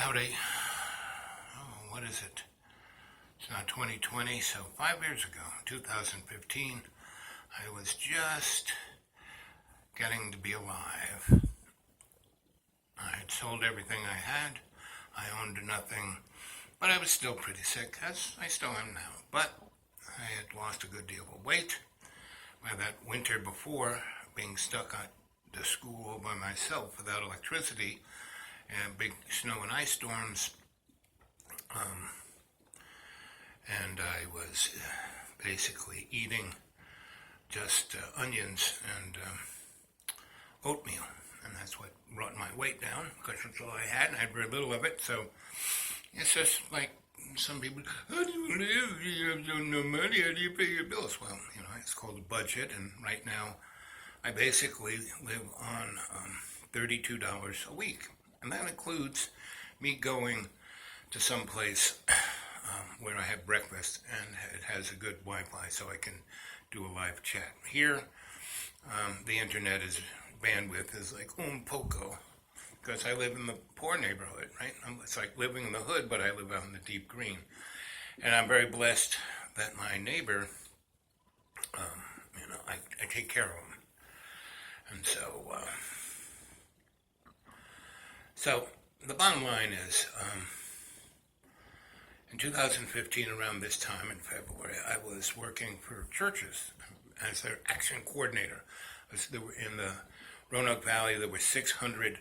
about what is it? It's not 2020, so 5 years ago, 2015, I was just getting to be alive. I had sold everything I had. I owned nothing, but I was still pretty sick, as I still am now. But I had lost a good deal of weight. By that winter before, being stuck at the school all by myself without electricity and big snow and ice storms, and I was basically eating just onions and oatmeal, and that's what brought my weight down, because that's all I had, and I had very little of it. So it's just like some people, how do you live? You have no money, how do you pay your bills? Well, it's called a budget, and right now I basically live on $32 a week, and that includes me going to some place where I have breakfast and it has a good Wi-Fi so I can do a live chat. Here, the internet bandwidth is like poco, because I live in the poor neighborhood, right? It's like living in the hood, but I live out in the deep green. And I'm very blessed that my neighbor, I take care of him. And so the bottom line is, in 2015, around this time in February, I was working for churches as their action coordinator. There were in the Roanoke Valley, there were 600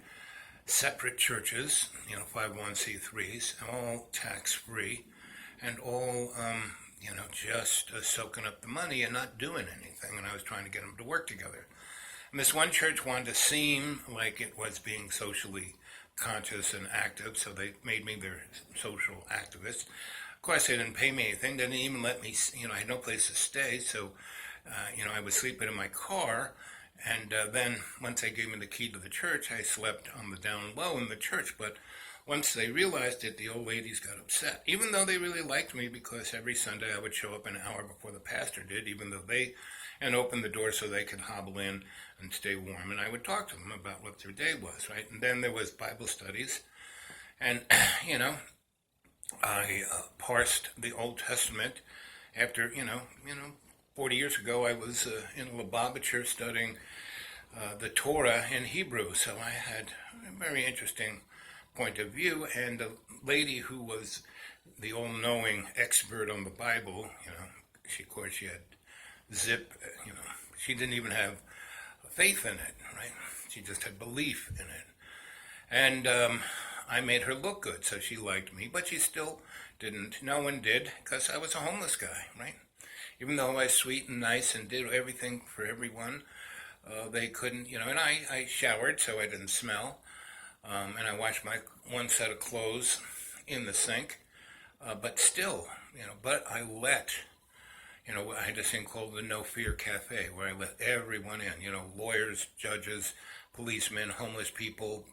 separate churches, 501c3s, all tax-free, and all, just soaking up the money and not doing anything. And I was trying to get them to work together. And this one church wanted to seem like it was being socially conscious and active, so they made me their social activist. Of course, they didn't pay me anything. They didn't even let me, I had no place to stay, so, I was sleeping in my car. And then once they gave me the key to the church, I slept on the down low in the church. But once they realized it, the old ladies got upset, even though they really liked me, because every Sunday I would show up an hour before the pastor did, and open the door so they could hobble in and stay warm. And I would talk to them about what their day was, right? And then there was Bible studies. And, I parsed the Old Testament after, 40 years ago, I was in Lubavitcher studying the Torah in Hebrew, so I had a very interesting point of view. And the lady who was the all-knowing expert on the Bible, she had zip, she didn't even have faith in it, right? She just had belief in it. And I made her look good, so she liked me, but she still didn't. No one did, because I was a homeless guy, right? Even though I was sweet and nice and did everything for everyone, they couldn't, and I showered so I didn't smell, and I washed my one set of clothes in the sink, but still, but I let, I had this thing called the No Fear Cafe, where I let everyone in, lawyers, judges, policemen, homeless people,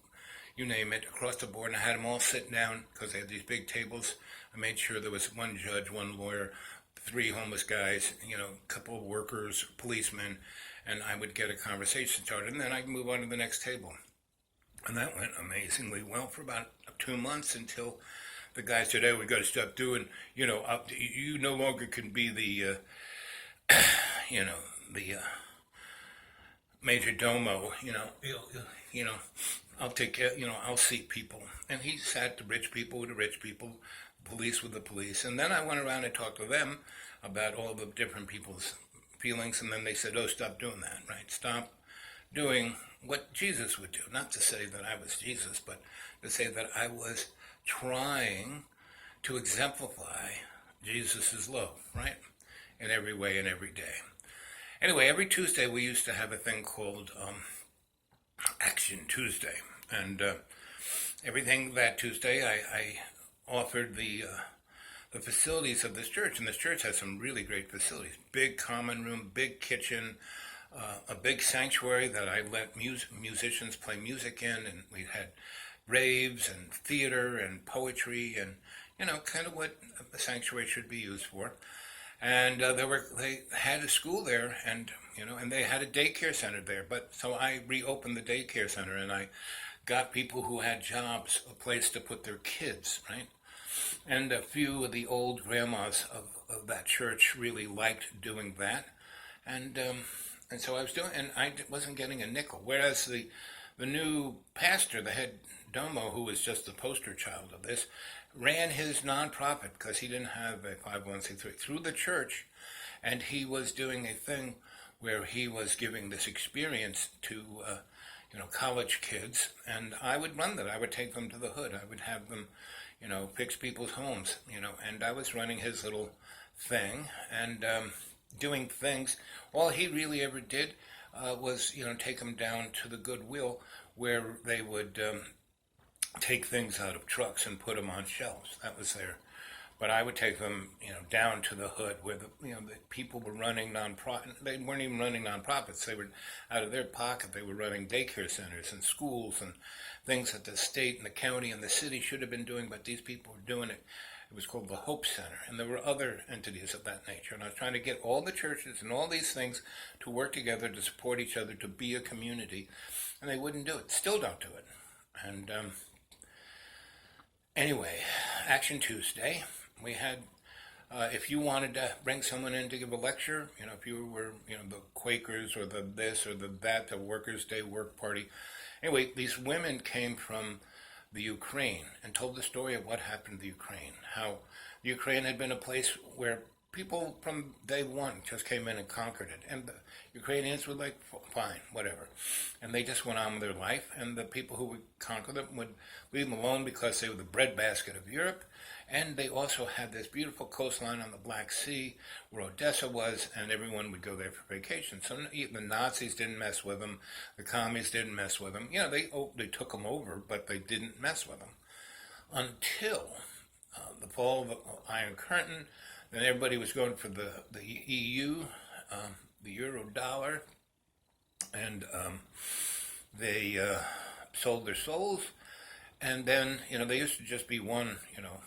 you name it, across the board, and I had them all sit down, because they had these big tables. I made sure there was one judge, one lawyer, 3 homeless guys, a couple of workers, policemen, and I would get a conversation started, and then I'd move on to the next table. And that went amazingly well for about 2 months, until the guy said, "Hey, we got to stop doing, you no longer can be the, the major domo, I'll take care, I'll seat people." And he sat the rich people with the rich people, police with the police. And then I went around and talked to them about all the different people's feelings. And then they said, "Oh, stop doing that, right? Stop doing what Jesus would do." Not to say that I was Jesus, but to say that I was trying to exemplify Jesus' love, right? In every way and every day. Anyway, every Tuesday we used to have a thing called Action Tuesday. And everything that Tuesday I offered the facilities of this church, and this church has some really great facilities. Big common room, big kitchen, a big sanctuary that I let musicians play music in, and we had raves and theater and poetry and, kind of what a sanctuary should be used for. And they had a school there, and, and they had a daycare center there. But so I reopened the daycare center, and I got people who had jobs a place to put their kids, right? And a few of the old grandmas of that church really liked doing that. And and so I was doing, and I wasn't getting a nickel. Whereas the new pastor, the head domo, who was just the poster child of this, ran his nonprofit because he didn't have a 501c3 through the church, and he was doing a thing where he was giving this experience to college kids, and I would run that. I would take them to the hood. I would have them, fix people's homes, and I was running his little thing and doing things. All he really ever did was, take them down to the Goodwill where they would take things out of trucks and put them on shelves. That was their. But I would take them, down to the hood where the people were running nonprofit. They weren't even running nonprofits. They were out of their pocket. They were running daycare centers and schools and things that the state and the county and the city should have been doing, but these people were doing it. It was called the Hope Center, and there were other entities of that nature. And I was trying to get all the churches and all these things to work together to support each other, to be a community, and they wouldn't do it. Still don't do it. And anyway, Action Tuesday. We had, if you wanted to bring someone in to give a lecture, if you were, the Quakers or the this or the that, the Workers' Day work party. Anyway, these women came from the Ukraine and told the story of what happened to the Ukraine, how the Ukraine had been a place where people from day one just came in and conquered it. And the Ukrainians were like, fine, whatever. And they just went on with their life. And the people who would conquer them would leave them alone because they were the breadbasket of Europe. And they also had this beautiful coastline on the Black Sea where Odessa was, and everyone would go there for vacation. So the Nazis didn't mess with them. The commies didn't mess with them. They took them over, but they didn't mess with them. Until the fall of the Iron Curtain, then everybody was going for the EU, the euro dollar, and they sold their souls. And then, they used to just be one,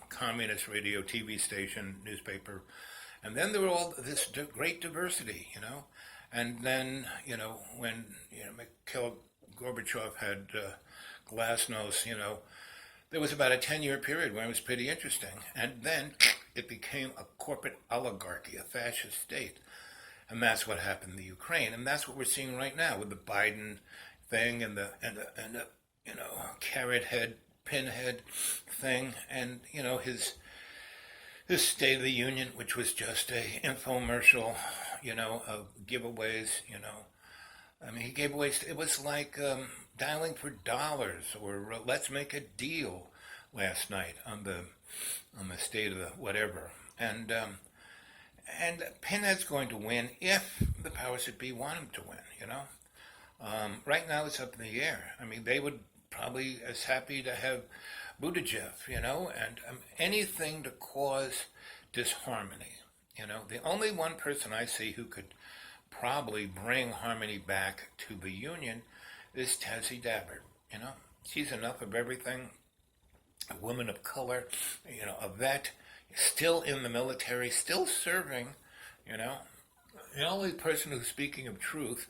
communist radio, TV station, newspaper. And then there were all this great diversity, And then, when, Mikhail Gorbachev had Glasnost, there was about a 10-year period when it was pretty interesting. And then it became a corporate oligarchy, a fascist state. And that's what happened in the Ukraine. And that's what we're seeing right now with the Biden thing and the carrot head, pinhead thing, and his State of the Union, which was just a infomercial, of giveaways. I mean, he gave away. It was like dialing for dollars or let's make a deal last night on the State of the whatever, and Pinhead's going to win if the powers that be want him to win. Right now it's up in the air. I mean, they would probably as happy to have Buttigieg, and anything to cause disharmony. The only one person I see who could probably bring harmony back to the Union is Tassie Dabbert. She's enough of everything. A woman of color, a vet, still in the military, still serving, the only person who's speaking of truth.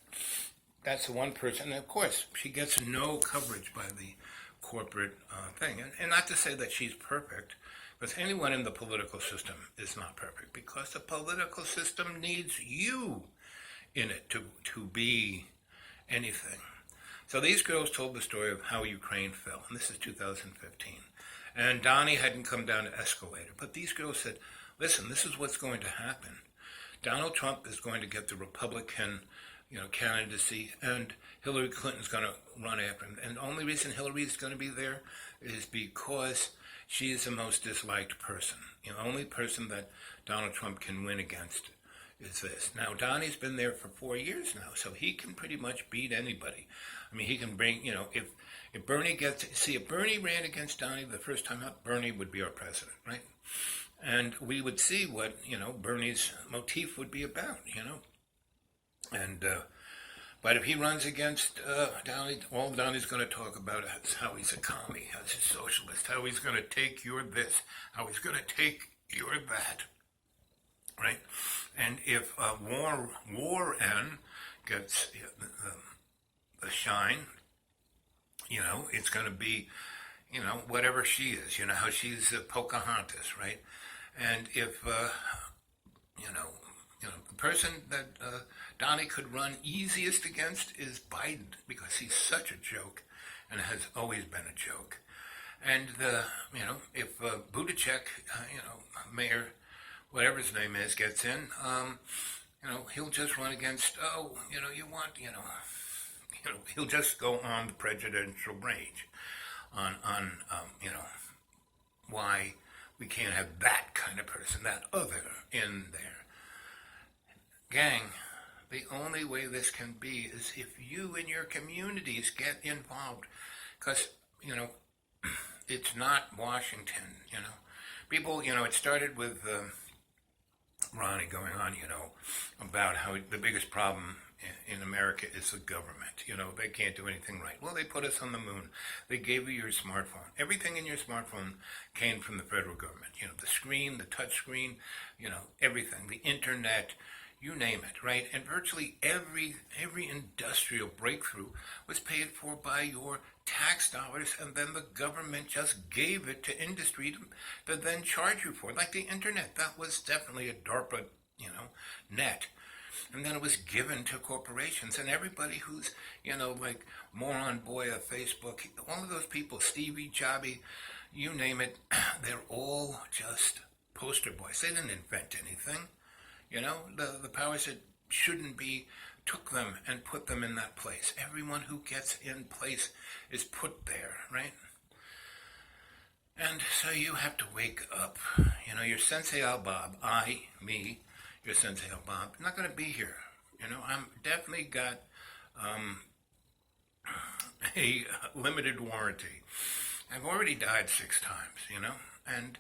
That's the one person. And of course, she gets no coverage by the corporate thing. And not to say that she's perfect, because anyone in the political system is not perfect, because the political system needs you in it to be anything. So these girls told the story of how Ukraine fell, and this is 2015. And Donnie hadn't come down the escalator. But these girls said, listen, this is what's going to happen. Donald Trump is going to get the Republican candidacy, and Hillary Clinton's going to run after him. And the only reason Hillary's going to be there is because she is the most disliked person. The only person that Donald Trump can win against is this. Now, Donnie's been there for 4 years now, so he can pretty much beat anybody. I mean, he can bring, if Bernie if Bernie ran against Donnie the first time out, Bernie would be our president, right? And we would see what, Bernie's motif would be about, And, but if he runs against Donnie, all Donnie's going to talk about is how he's a commie, how he's a socialist, how he's going to take your this, how he's going to take your that, right? And if Warren gets the shine, It's going to be, whatever she is. You know how she's Pocahontas, right? And if the person that Donnie could run easiest against is Biden because he's such a joke and has always been a joke. And if Buttigieg, Mayor, whatever his name is, gets in, he'll just run against. He'll just go on the presidential range, on why we can't have that kind of person, that other in there. Gang, the only way this can be is if you and your communities get involved, because it's not Washington. People. It started with Ronnie going on, about how the biggest problem in America is the government. They can't do anything right. Well, they put us on the moon. They gave you your smartphone. Everything in your smartphone came from the federal government. The screen, the touch screen, everything, the internet, you name it, right? And virtually every industrial breakthrough was paid for by your tax dollars, and then the government just gave it to industry to then charge you for it. Like the internet, that was definitely a DARPA, net. And then it was given to corporations, and everybody who's, like Moron Boy of Facebook, all of those people, Stevie, Jobby, you name it, they're all just poster boys. They didn't invent anything. The powers that shouldn't be took them and put them in that place. Everyone who gets in place is put there, right? And so you have to wake up. Your Sensei Al-Bob, your Sensei Al-Bob, not going to be here. I'm definitely got a limited warranty. I've already died 6 times, and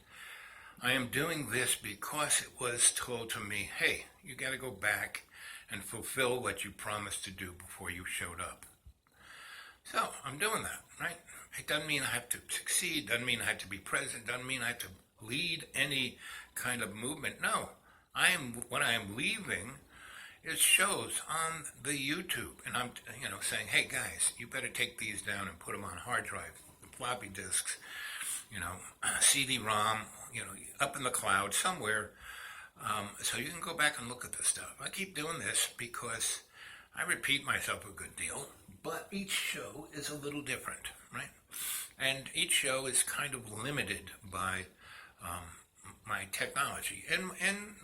I am doing this because it was told to me, hey, you got to go back and fulfill what you promised to do before you showed up. So I'm doing that, right? It doesn't mean I have to succeed, doesn't mean I have to be president, doesn't mean I have to lead any kind of movement. No, when I am leaving, it shows on the YouTube, and I'm, saying, hey guys, you better take these down and put them on hard drive, floppy disks, CD-ROM, up in the cloud somewhere, so you can go back and look at this stuff. I keep doing this because I repeat myself a good deal, but each show is a little different, right? And each show is kind of limited by my technology. And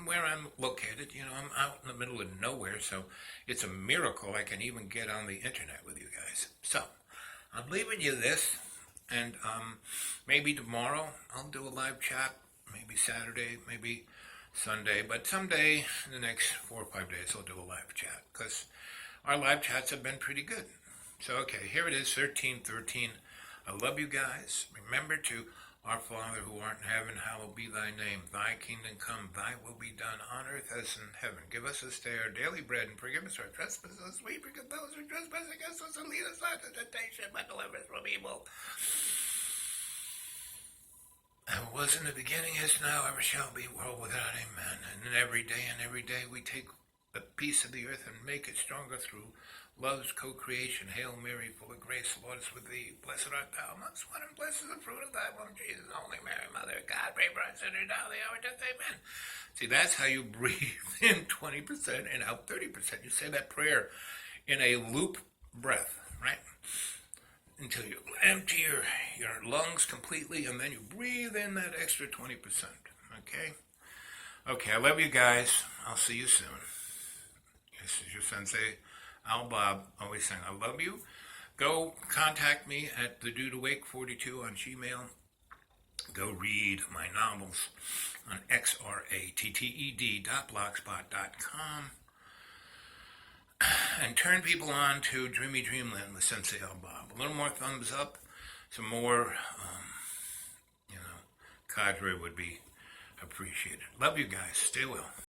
where I'm located, I'm out in the middle of nowhere, so it's a miracle I can even get on the internet with you guys. So I'm leaving you this, and maybe tomorrow I'll do a live chat, maybe Saturday, maybe Sunday, but someday in the next 4 or 5 days I'll do a live chat, because our live chats have been pretty good. So, okay, here it is, 1313. I love you guys. Remember to Our Father who art in heaven, hallowed be thy name. Thy kingdom come, thy will be done on earth as in heaven. Give us this day our daily bread, and forgive us our trespasses. We forgive those who trespass against us, and lead us not into temptation, but deliver us from evil. As it was in the beginning, is now, ever shall be, world without amen. And every day we take the peace of the earth and make it stronger through love's co-creation. Hail Mary, full of grace, the Lord is with thee. Blessed art thou amongst women, and blessed is the fruit of thy womb, Jesus. Holy Mary, Mother of God, pray for us sinners now, the hour of death, amen. See, that's how you breathe in 20% and out 30%. You say that prayer in a loop breath, right? Until you empty your lungs completely, and then you breathe in that extra 20%, okay? Okay, I love you guys. I'll see you soon. This is your Sensei Al-Bob, always saying I love you. Go contact me at thedudeawake42 on Gmail. Go read my novels on xratted.blogspot.com. And turn people on to Dreamy Dreamland with Sensei Al-Bob. A little more thumbs up, some more, cadre would be appreciated. Love you guys. Stay well.